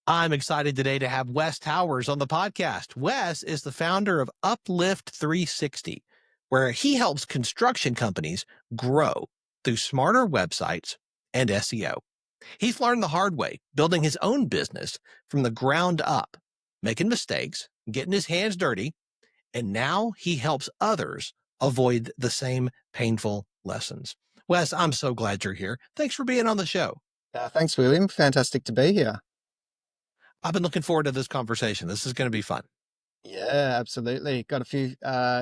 I'm excited today to have Wes Towers on the podcast. Wes is the founder of Uplift 360, where he helps construction companies grow through smarter websites and SEO. He's learned the hard way, building his own business from the ground up, making mistakes, getting his hands dirty, and now he helps others avoid the same painful lessons. Wes, I'm so glad you're here. Thanks for being on the show. Thanks, William. Fantastic to be here. I've been looking forward to this conversation. This is going to be fun. Yeah, absolutely. Got a few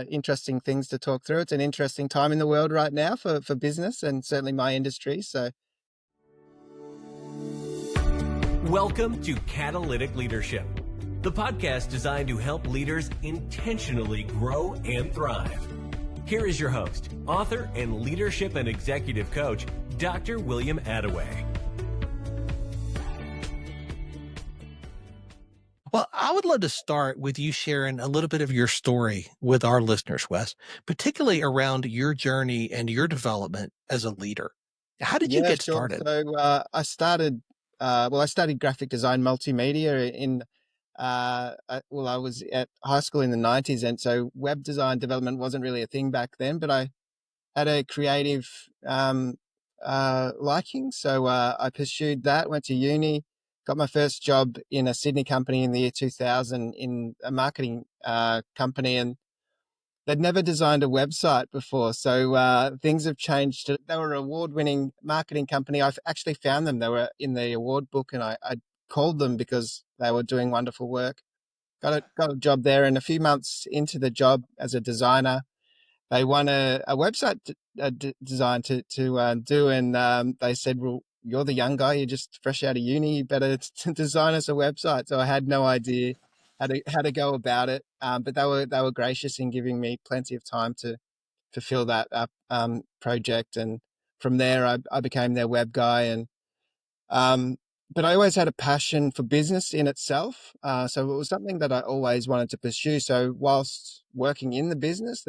interesting things to talk through. It's an interesting time in the world right now for business and certainly my industry. So, welcome to Catalytic Leadership, the podcast designed to help leaders intentionally grow and thrive. Here is your host, author, and leadership and executive coach, Dr. William Attaway. Well, I would love to start with you sharing a little bit of your story with our listeners, Wes, particularly around your journey and your development as a leader. How did you get sure. started? So I studied graphic design multimedia I was at high school in the 90s. And so web design development wasn't really a thing back then, but I had a creative liking. So I pursued that, went to uni, got my first job in a Sydney company in the year 2000 in a marketing company, and they'd never designed a website before. So things have changed. They were an award-winning marketing company. I've actually found them. They were in the award book, and I called them because they were doing wonderful work. Got a job there, and a few months into the job as a designer, they won a website design to do, and they said, "Well, you're the young guy. You're just fresh out of uni. You better design us a website." So I had no idea how to go about it, but they were gracious in giving me plenty of time to fulfill that project, and from there I became their web guy. And but I always had a passion for business in itself, so it was something that I always wanted to pursue. So whilst working in their business,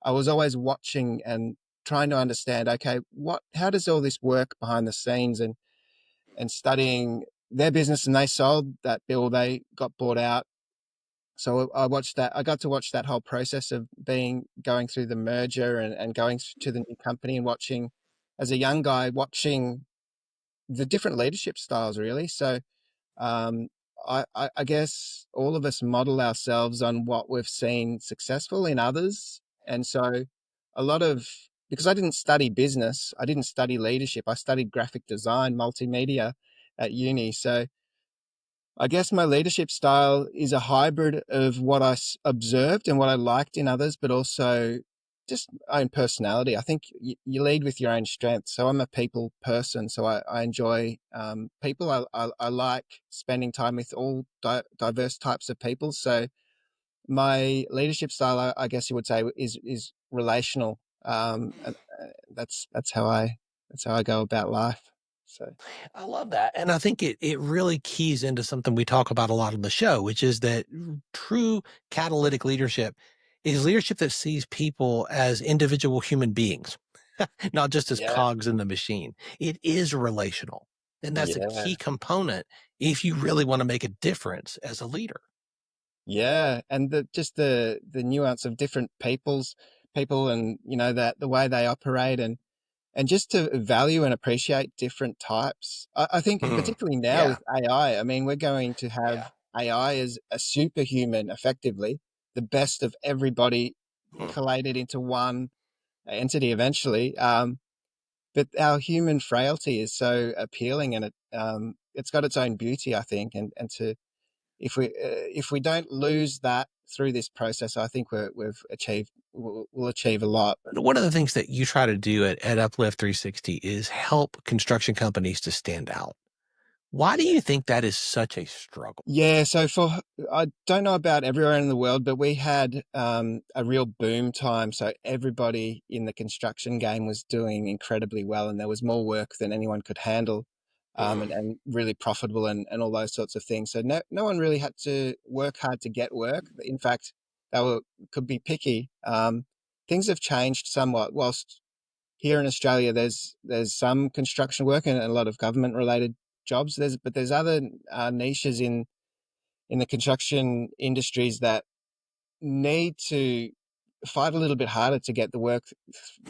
I was always watching and trying to understand, okay, how does all this work behind the scenes, and studying their business. And they sold that bill, they got bought out. So I watched that. I got to watch that whole process of going through the merger and going to the new company, and watching, as a young guy, watching the different leadership styles, really. So I guess all of us model ourselves on what we've seen successful in others. And so because I didn't study business, I didn't study leadership, I studied graphic design, multimedia at uni. So I guess my leadership style is a hybrid of what I observed and what I liked in others, but also just my own personality. I think you lead with your own strengths. So I'm a people person. So I enjoy people. I like spending time with all diverse types of people. So my leadership style, I guess you would say, is relational. And that's how I go about life. So I love that. And I think it really keys into something we talk about a lot on the show, which is that true catalytic leadership is leadership that sees people as individual human beings, not just as cogs in the machine. It is relational. And that's a key component if you really want to make a difference as a leader. Yeah. And the nuance of different people, and, that the way they operate, and just to value and appreciate different types. I think particularly now with AI, I mean, we're going to have AI as a superhuman, effectively, the best of everybody collated into one entity eventually. But our human frailty is so appealing, and it's got its own beauty, I think. And if we don't lose that through this process, I think we'll achieve a lot. One of the things that you try to do at Uplift 360 is help construction companies to stand out. Why do you think that is such a struggle? Yeah, so I don't know about everywhere in the world, but we had a real boom time. So everybody in the construction game was doing incredibly well, and there was more work than anyone could handle, and really profitable, and all those sorts of things. So no one really had to work hard to get work. In fact, could be picky. Things have changed somewhat. Whilst here in Australia, there's some construction work and a lot of government related jobs. There's other niches in the construction industries that need to fight a little bit harder to get the work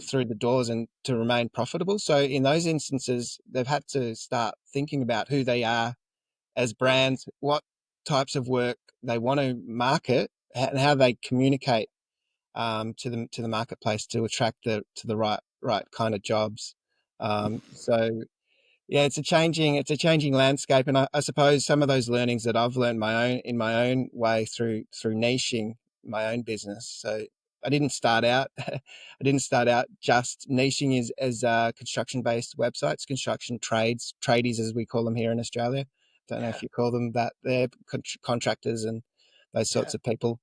through the doors and to remain profitable. So in those instances, they've had to start thinking about who they are as brands, what types of work they want to market, and how they communicate to the marketplace to attract the right kind of jobs. So yeah, it's a changing landscape, and I suppose some of those learnings that I've learned in my own way through niching my own business. So I didn't start out just niching as construction based websites, construction tradies as we call them here in Australia. Don't know if you call them that. They're contractors and those sorts of people.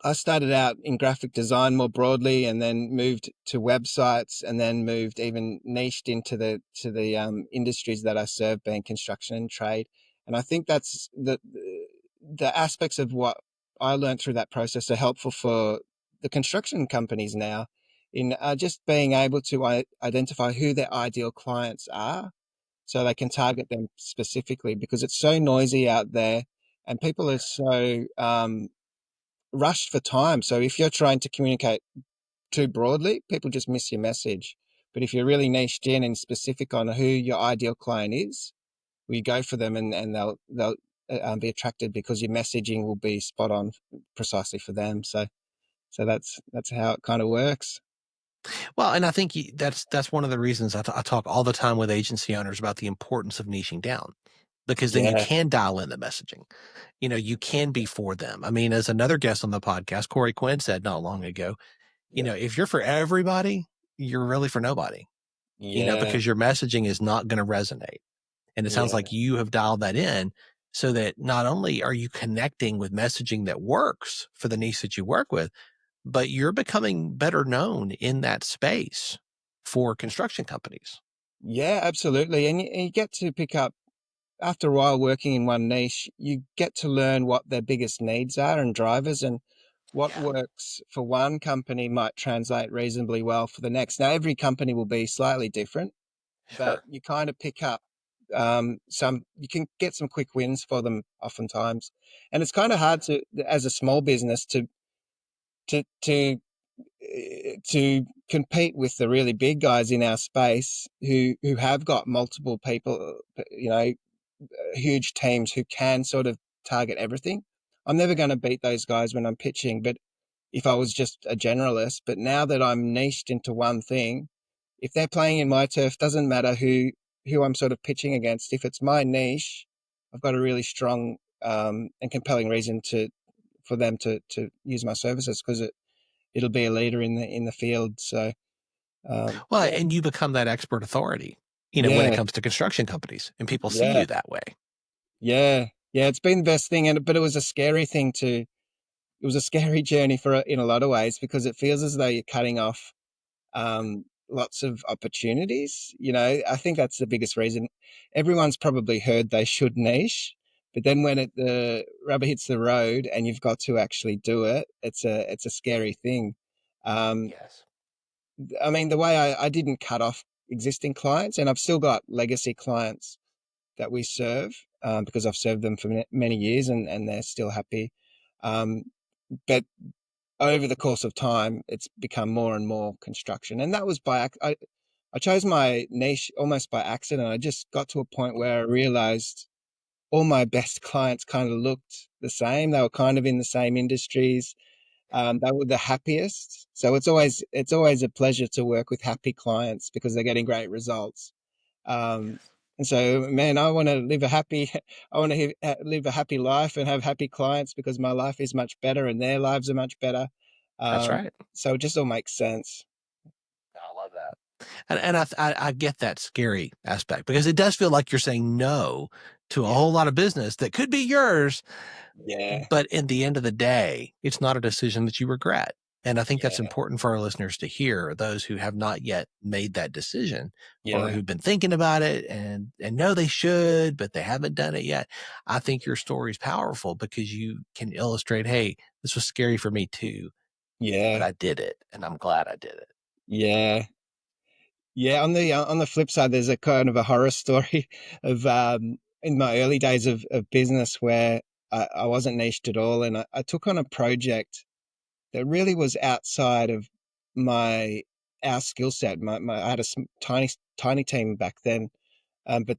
I started out in graphic design more broadly, and then moved to websites, and then moved even niched into the industries that I serve, being construction and trade. And I think that's the aspects of what I learned through that process are helpful for the construction companies now, in just being able to identify who their ideal clients are, so they can target them specifically, because it's so noisy out there, and people are so rushed for time. So if you're trying to communicate too broadly, people just miss your message. But if you're really niched in and specific on who your ideal client is, well, you go for them, and they'll be attracted, because your messaging will be spot on precisely for them. So that's how it kind of works. Well, and I think that's one of the reasons I talk all the time with agency owners about the importance of niching down, because then you Yeah, can dial in the messaging. You can be for them. I mean, as another guest on the podcast, Corey Quinn, said not long ago, if you're for everybody, you're really for nobody, yeah, because your messaging is not going to resonate. And it sounds yeah, like you have dialed that in, so that not only are you connecting with messaging that works for the niche that you work with, but you're becoming better known in that space for construction companies. yeah, absolutely. And you get to pick up, after a while working in one niche, you get to learn what their biggest needs are and drivers, and what Yeah, works for one company might translate reasonably well for the next. Now, every company will be slightly different, but sure. you kind of pick up you can get some quick wins for them oftentimes. And it's kind of hard to, as a small business, to, to, to compete with the really big guys in our space who have got multiple people, huge teams who can sort of target everything. I'm never going to beat those guys when I'm pitching, but if I was just a generalist. But now that I'm niched into one thing, if they're playing in my turf, doesn't matter who I'm sort of pitching against. If it's my niche, I've got a really strong and compelling reason for them to use my services, because it'll be a leader in the field. So Well, yeah, and you become that expert authority, when it yeah, comes to construction companies, and people see yeah, you that way. yeah, yeah. It's been the best thing, but it was a scary thing to. It was a scary journey in a lot of ways, because it feels as though you're cutting off lots of opportunities. I think that's the biggest reason. Everyone's probably heard they should niche, but then when the rubber hits the road and you've got to actually do it, it's a scary thing. Um, Yes. I mean, the way I didn't cut off existing clients, and I've still got legacy clients that we serve, because I've served them for many years, and they're still happy. Um, but over the course of time, it's become more and more construction. And that was I chose my niche almost by accident. I just got to a point where I realized all my best clients kind of looked the same. They were kind of in the same industries. They were the happiest. So it's always a pleasure to work with happy clients, because they're getting great results. Um, and so, man, I want to live a happy, I want to live a happy life and have happy clients, because my life is much better and their lives are much better. That's right. So it just all makes sense. I love that. And I get that scary aspect, because it does feel like you're saying no to a Yeah. whole lot of business that could be yours. Yeah. But in the end of the day, it's not a decision that you regret. And I think that's Yeah. important for our listeners to hear, those who have not yet made that decision, or Yeah. who've been thinking about it and know they should, but they haven't done it yet. I think your story is powerful, because you can illustrate, hey, this was scary for me too, but Yeah. I did it, and I'm glad I did it. Yeah. Yeah. On the flip side, there's a kind of a horror story of in my early days of business where I wasn't niched at all. And I took on a project that really was outside of our skill set. I had a tiny team back then. But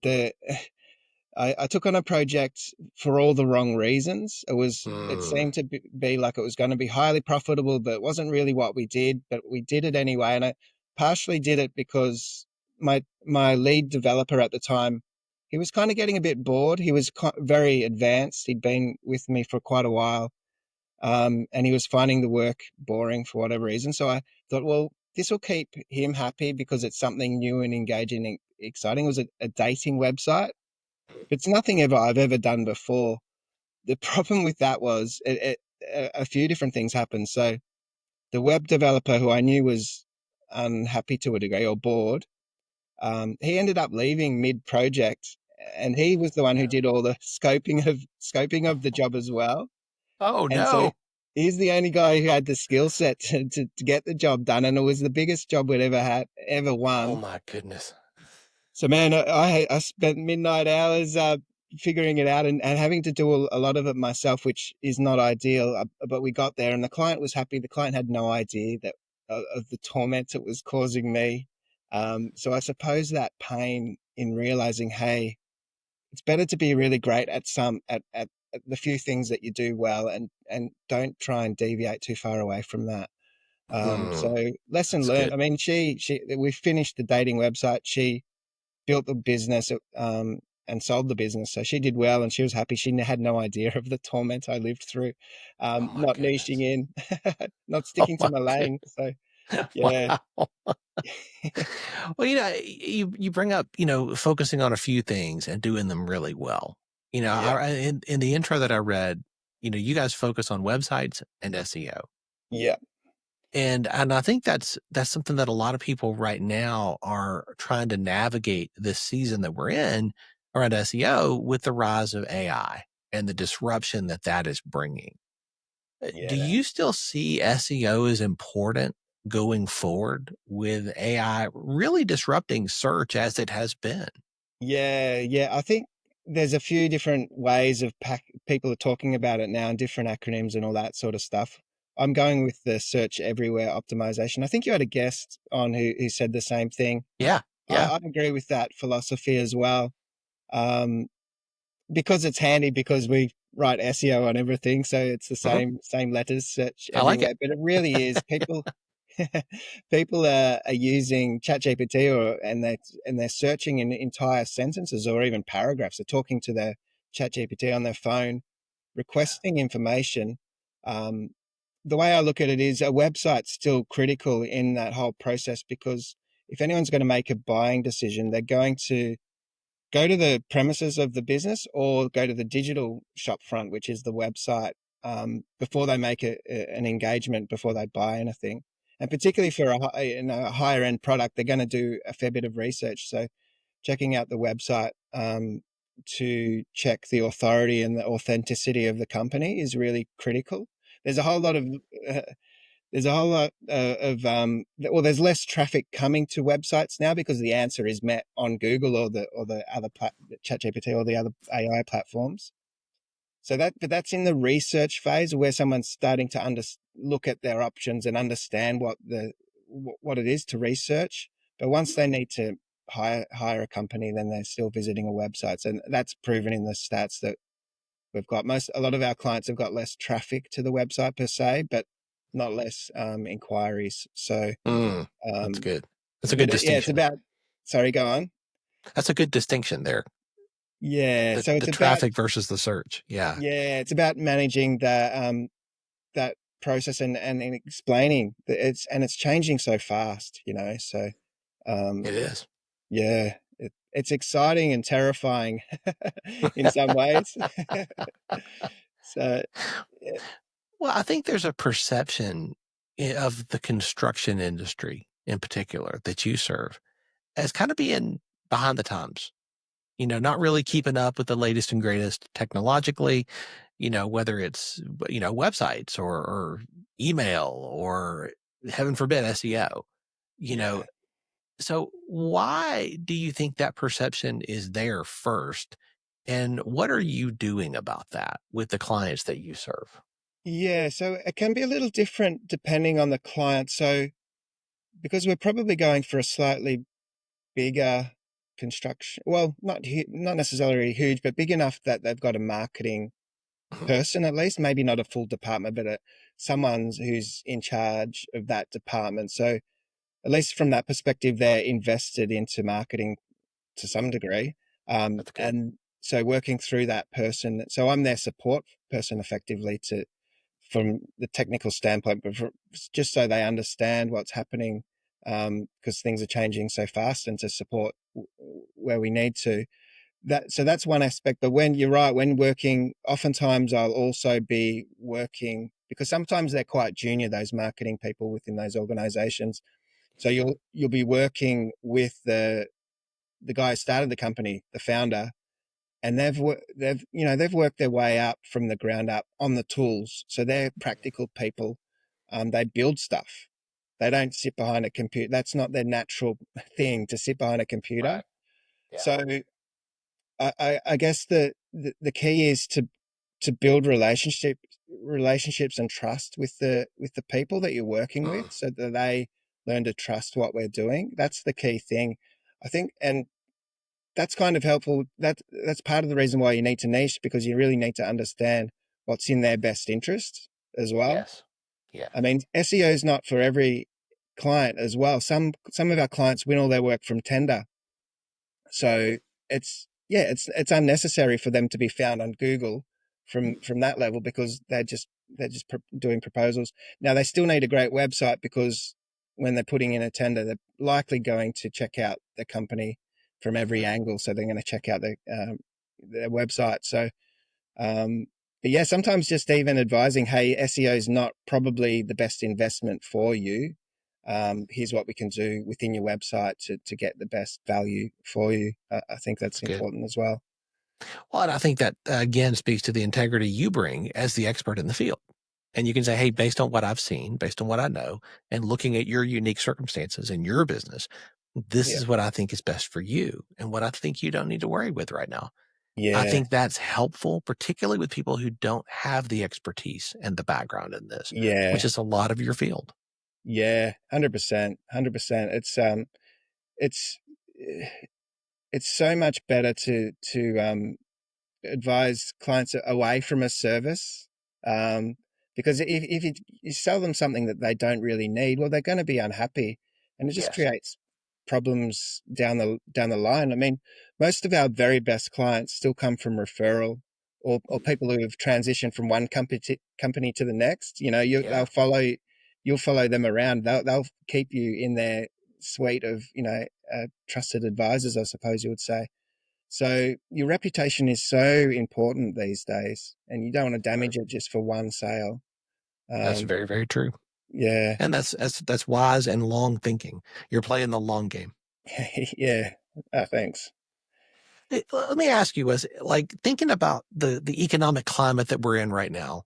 I took on a project for all the wrong reasons. It seemed to be like it was going to be highly profitable, but it wasn't really what we did, but we did it anyway. And I partially did it because my lead developer at the time, he was kind of getting a bit bored. He was very advanced. He'd been with me for quite a while. And he was finding the work boring for whatever reason. So I thought, well, this will keep him happy because it's something new and engaging and exciting. It was a dating website. It's nothing I've ever done before. The problem with that was a few different things happened. So the web developer, who I knew was unhappy to a degree or bored, he ended up leaving mid-project, and he was the one who did all the scoping of the job as well. Oh, And so no. he's the only guy who had the skill set to get the job done, and it was the biggest job we'd ever won. Oh, my goodness. So, man, I spent midnight hours figuring it out and having to do a lot of it myself, which is not ideal. But we got there, and the client was happy. The client had no idea that of the torment it was causing me. So I suppose that pain in realizing, hey, it's better to be really great at the few things that you do well, and don't try and deviate too far away from that. So lesson That's learned. good. I mean, we finished the dating website. She built the business and sold the business. So she did well and she was happy. She had no idea of the torment I lived through, Oh, my not goodness. niching in, not Oh, sticking to my my lane. So, goodness. yeah. Wow. Well, you bring up, focusing on a few things and doing them really well. Yeah. In the intro that I read, you guys focus on websites and SEO. Yeah. And I think that's something that a lot of people right now are trying to navigate this season that we're in around SEO with the rise of AI and the disruption that is bringing. Do Yeah. you still see SEO as important going forward with AI really disrupting search as it has been? Yeah. Yeah. I think there's a few different ways of people are talking about it now and different acronyms and all that sort of stuff. I'm going with the search everywhere optimization. I think you had a guest on who said the same thing. Yeah. Yeah. I agree with that philosophy as well. Because it's handy because we write SEO on everything. So it's the same letters, search I like it. everywhere, but it really is people are using ChatGPT and they're searching in entire sentences or even paragraphs. They're talking to their ChatGPT on their phone, requesting information. The way I look at it is a website's still critical in that whole process because if anyone's going to make a buying decision, they're going to go to the premises of the business or go to the digital shop front, which is the website, before they make an engagement, before they buy anything. And particularly for a higher end product, they're going to do a fair bit of research. So checking out the website to check the authority and the authenticity of the company is really critical. There's a whole lot of there's less traffic coming to websites now because the answer is met on Google or the other ChatGPT or the other AI platforms. So but that's in the research phase where someone's starting to look at their options and understand what it is to research. But once they need to hire a company, then they're still visiting a website. And that's proven in the stats that we've got. A lot of our clients have got less traffic to the website per se, but not less inquiries. So that's good. That's a good distinction. it's about. Sorry, go on. That's a good distinction there. Yeah, so it's the about traffic versus the search. Yeah, yeah, it's about managing that process and explaining that it's changing so fast. So it is. Yeah, it's exciting and terrifying in some ways. So. Yeah. Well, I think there's a perception of the construction industry in particular that you serve as kind of being behind the times, not really keeping up with the latest and greatest technologically, whether it's, websites or email or heaven forbid SEO, Yeah. So why do you think that perception is there first? And what are you doing about that with the clients that you serve? Yeah, so it can be a little different depending on the client. So because we're probably going for a slightly bigger construction, well, not necessarily huge, but big enough that they've got a marketing Mhm. person at least, maybe not a full department, but someone who's in charge of that department. So at least from that perspective, they're invested into marketing to some degree. That's good. And so working through that person, so I'm their support person effectively from the technical standpoint, but just so they understand what's happening, because things are changing so fast, and to support where we need to. So that's one aspect. But when you're right, when working, oftentimes I'll also be working because sometimes they're quite junior, those marketing people within those organizations. So you'll be working with the guy who started the company, the founder, and they've worked their way up from the ground up on the tools. So they're practical people. They build stuff. They don't sit behind a computer. That's not their natural thing to sit behind a computer. Right. Yeah. So I guess the key is to build relationships and trust with the people that you're working with, so that they learn to trust what we're doing. That's the key thing, I think, and that's kind of helpful. That's part of the reason why you need to niche, because you really need to understand what's in their best interest as well. Yes. Yes. I mean, SEO is not for every client as well. Some of our clients win all their work from tender, so it's unnecessary for them to be found on Google from that level, because they're just doing proposals. Now they still need a great website, because when they're putting in a tender, they're likely going to check out the company from every angle. So they're going to check out their website. So, but yeah, sometimes just even advising, hey, SEO is not probably the best investment for you. Here's what we can do within your website to get the best value for you. I think that's good. important as well. Well, and I think that again speaks to the integrity you bring as the expert in the field. And you can say, hey, based on what I've seen, based on what I know, and looking at your unique circumstances in your business, this Yeah. is what I think is best for you and what I think you don't need to worry with right now. I Yeah. think that's helpful, particularly with people who don't have the expertise and the background in this, which Yeah. is a lot of your field. Yeah. 100%. 100%. It's, it's so much better to advise clients away from a service. Because if you sell them something that they don't really need, well, they're going to be unhappy, and it just Yes. creates problems down the line. I mean, most of our very best clients still come from referral, or people who have transitioned from one company to the next. You know, Yeah. you'll follow them around. They'll keep you in their suite of trusted advisors, I suppose you would say. So your reputation is so important these days, and you don't want to damage it just for one sale. That's Um, very, very true. yeah, And that's wise and long thinking. You're playing the long game. yeah. Thanks. Let me ask you, as like thinking about the economic climate that we're in right now,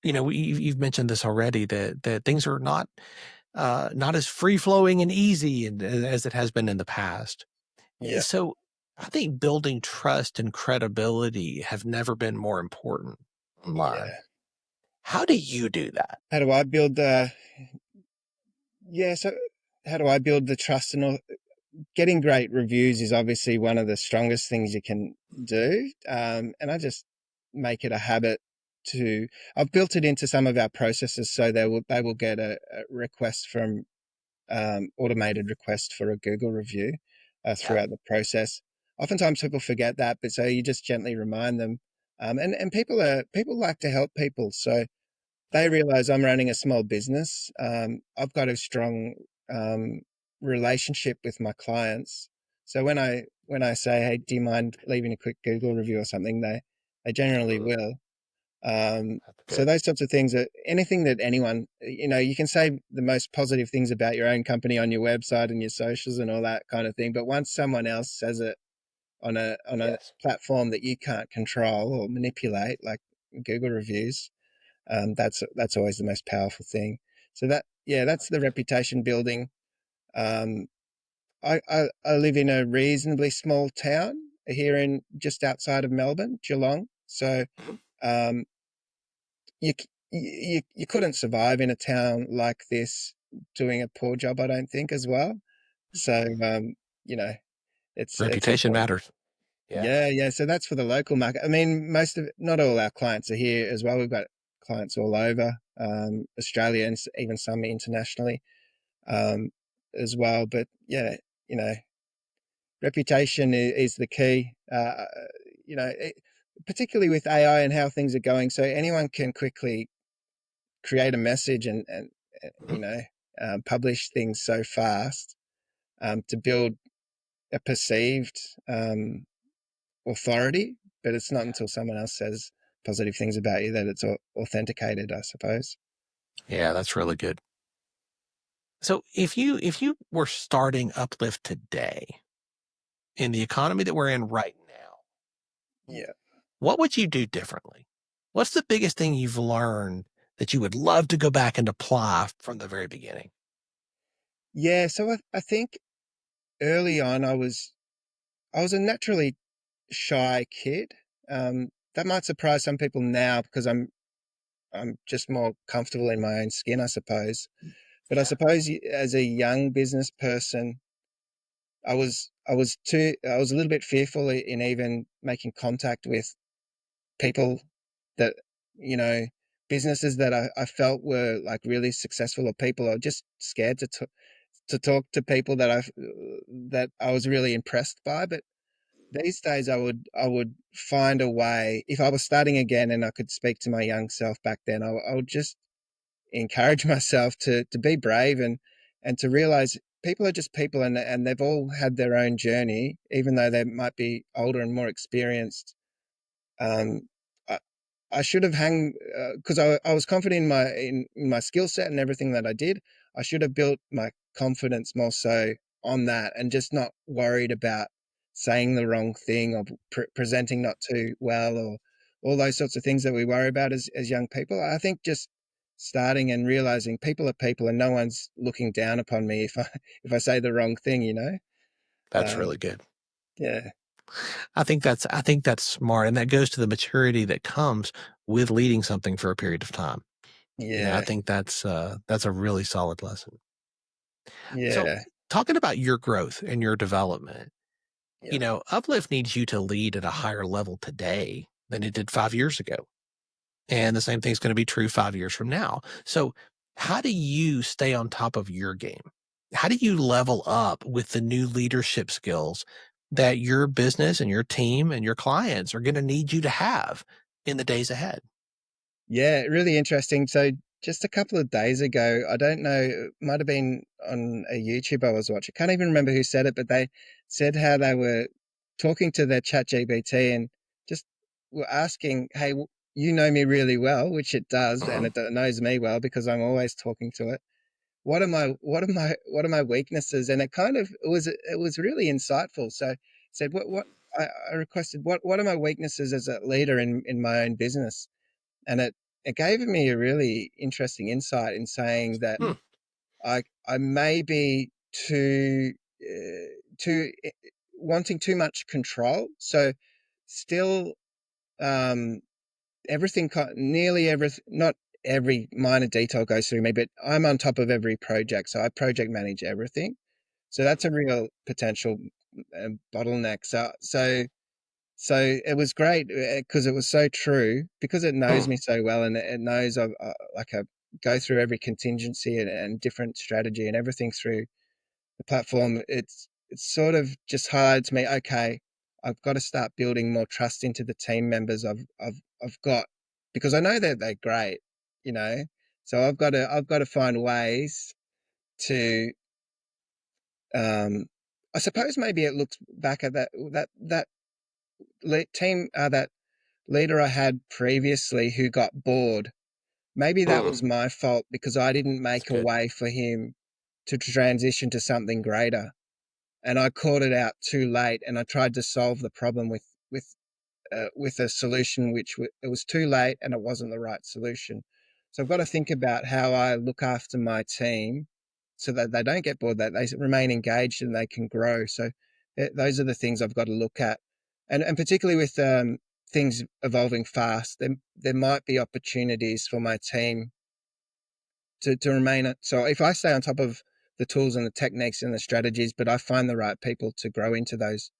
you've mentioned this already, that things are not as free flowing and easy as it has been in the past. Yeah, So I think building trust and credibility have never been more important online. yeah. How do you do that? How do I build the? Yeah, so how do I build the trust and all? Getting great reviews is obviously one of the strongest things you can do, and I just make it a habit to. I've built it into some of our processes, so they will get a request from automated request for a Google review Yeah. throughout the process. Oftentimes people forget that, but so you just gently remind them. And people like to help people, so they realize I'm running a small business. I've got a strong relationship with my clients, so when I say, hey, do you mind leaving a quick Google review or something, they generally Mm, will. that's So good. those sorts of things are anything that anyone, you can say the most positive things about your own company on your website and your socials and all that kind of thing. But once someone else says it on a Yes. platform that you can't control or manipulate, like Google reviews, that's always the most powerful thing. So that's That's the good. reputation building. Um, I live in a reasonably small town, here in just outside of Melbourne, Geelong. So um, you couldn't survive in a town like this doing a poor job, I don't think, as well. So you know, it's Reputation important. matters. Yeah. Yeah. So that's for the local market. I mean, not all our clients are here as well. We've got clients all over Australia and even some internationally as well. But yeah, you know, reputation is the key. You know, particularly with AI and how things are going. So anyone can quickly create a message and you know, publish things so fast to build a perceived authority, but it's not until someone else says positive things about you that it's authenticated, I suppose. Yeah, that's really good. So if you were starting Uplift today in the economy that we're in right now, Yeah. what would you do differently? What's the biggest thing you've learned that you would love to go back and apply from the very beginning? Yeah. So I think early on I was a naturally shy kid. That might surprise some people now because I'm just more comfortable in my own skin, I suppose. But I suppose as a young business person, I was a little bit fearful in even making contact with people that, you know, businesses that I felt were like really successful, or people. I was just scared to talk to people that I was really impressed by. But these days I would find a way, if I was starting again and I could speak to my young self back then, I would just encourage myself to be brave and to realize people are just people, and they've all had their own journey, even though they might be older and more experienced. Um, I, I should have hung because I was confident in my skill set and everything that I did. I should have built my confidence more so on that, and just not worried about saying the wrong thing or presenting not too well, or all those sorts of things that we worry about as young people. I think just starting and realizing people are people, and no one's looking down upon me if I say the wrong thing. You know. That's Um, really good. yeah. I think that's smart. And that goes to the maturity that comes with leading something for a period of time. I Yeah. think that's a really solid lesson. So Yeah. talking about your growth and your development, Yeah. Uplift needs you to lead at a higher level today than it did 5 years ago. And the same thing's going to be true 5 years from now. So how do you stay on top of your game? How do you level up with the new leadership skills that your business and your team and your clients are going to need you to have in the days ahead? Yeah, really interesting. So just a couple of days ago, I don't know, it might have been on a YouTube I was watching. Can't even remember who said it, but they said how they were talking to their chat GPT and just were asking, hey, you know me really well, which it does, and it knows me well because I'm always talking to it. What are my weaknesses? And it was really insightful. So said I requested what are my weaknesses as a leader in my own business? And it gave me a really interesting insight in saying that Hmm. I may be too wanting too much control. So still, um, nearly everything, not every minor detail goes through me, but I'm on top of every project. So I project manage everything. So that's a real potential bottleneck. So it was great because it was so true, because it knows Hmm. me so well, and it knows I go through every contingency and different strategy and everything through the platform. It's sort of just highlighted to me, okay, I've got to start building more trust into the team members I've got, because I know that they're great, you know. So I've got to find ways to I suppose maybe it looks back at that team that leader I had previously who got bored. Maybe that Hmm. was my fault because I didn't That's make a good. way for him to transition to something greater. And I caught it out too late, and I tried to solve the problem with a solution it was too late and it wasn't the right solution. So I've got to think about how I look after my team so that they don't get bored, that they remain engaged and they can grow. So those are the things I've got to look at. And particularly with things evolving fast, there might be opportunities for my team to remain. So if I stay on top of the tools and the techniques and the strategies, but I find the right people to grow into those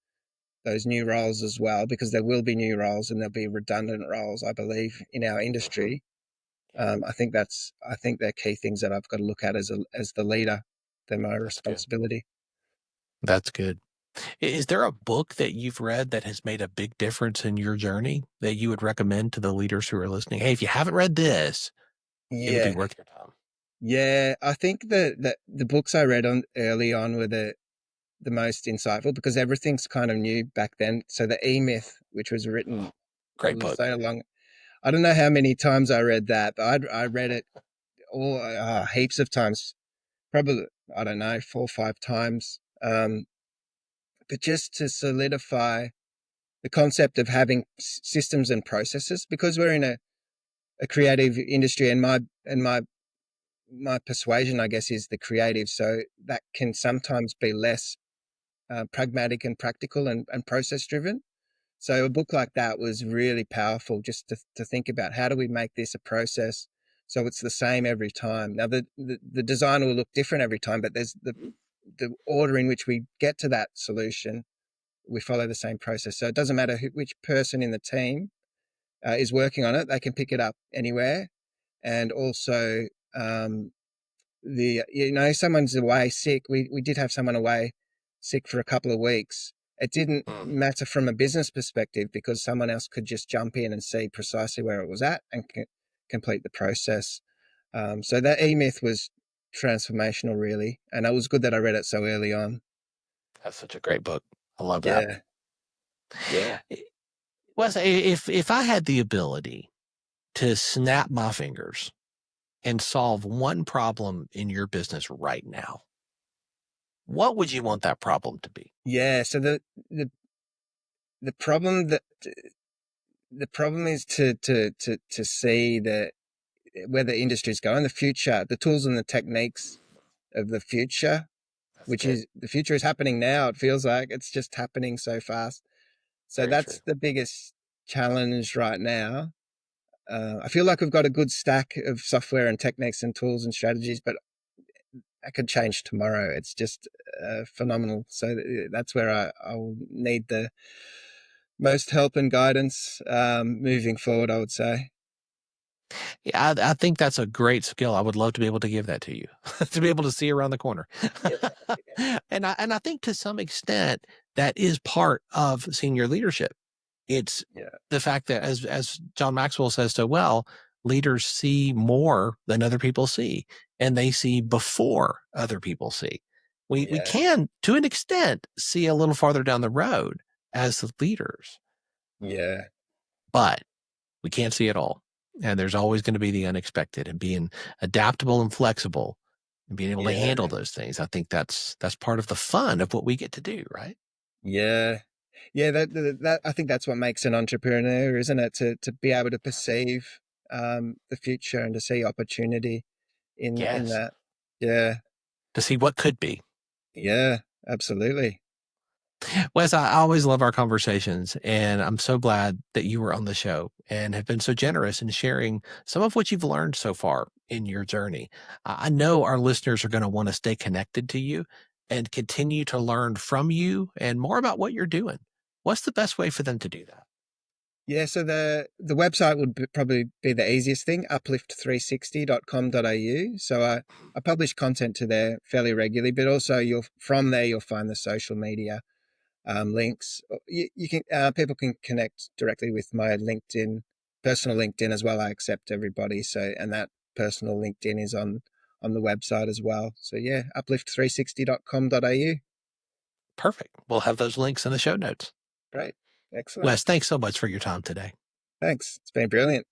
new roles as well, because there will be new roles and there'll be redundant roles, I believe, in our industry. I think they're key things that I've got to look at as the leader. They're my responsibility. That's good. Is there a book that you've read that has made a big difference in your journey that you would recommend to the leaders who are listening? Hey, if you haven't read this, it would be worth your time. Yeah, I think the books I read early on were the most insightful, because everything's kind of new back then. So the E-Myth, which was written Great book. so long, I don't know how many times I read that, but I read it all heaps of times, probably, I don't know, 4 or 5 times. But just to solidify the concept of having systems and processes, because we're in a creative industry, and my persuasion, I guess, is the creative. So that can sometimes be less pragmatic and practical and process driven. So a book like that was really powerful, just to think about, how do we make this a process so it's the same every time. Now the design will look different every time, but there's the order in which we get to that solution. We follow the same process. So it doesn't matter which person in the team is working on it, they can pick it up anywhere. And also, someone's away sick. We did have someone away sick for a couple of weeks. It didn't matter from a business perspective, because someone else could just jump in and see precisely where it was at and complete the process. So that E-Myth was transformational, really. And it was good that I read it so early on. That's such a great book. I love that. Yeah. Wes, if I had the ability to snap my fingers and solve one problem in your business right now, what would you want that problem to be? Yeah. So the problem is to see where the industry is going, the future, the tools and the techniques of the future, is the future is happening now. It feels like it's just happening so fast. So that's the biggest challenge right now. I feel like we've got a good stack of software and techniques and tools and strategies, but that could change tomorrow. It's just phenomenal. So that's where I'll need the most help and guidance moving forward, I would say. Yeah, I think that's a great skill. I would love to be able to give that to you, to be able to see around the corner. And I think to some extent that is part of senior leadership. It's the fact that, as John Maxwell says so well, leaders see more than other people see, and they see before other people see. We can, to an extent, see a little farther down the road as the leaders. Yeah. But we can't see it all. And there's always going to be the unexpected, and being adaptable and flexible and being able to handle those things. I think that's part of the fun of what we get to do, right? Yeah. Yeah, that I think that's what makes an entrepreneur, isn't it? To be able to perceive the future and to see opportunity in that. Yeah. To see what could be. Yeah, absolutely. Wes, I always love our conversations, and I'm so glad that you were on the show and have been so generous in sharing some of what you've learned so far in your journey. I know our listeners are going to want to stay connected to you and continue to learn from you and more about what you're doing. What's the best way for them to do that? Yeah, so the website would probably be the easiest thing, uplift360.com.au. So I publish content to there fairly regularly, but also from there you'll find the social media links. You can people can connect directly with my LinkedIn, personal LinkedIn as well. I accept everybody. So, and that personal LinkedIn is on the website as well. So yeah, uplift360.com.au. Perfect. We'll have those links in the show notes. Great. Excellent. Wes, thanks so much for your time today. Thanks. It's been brilliant.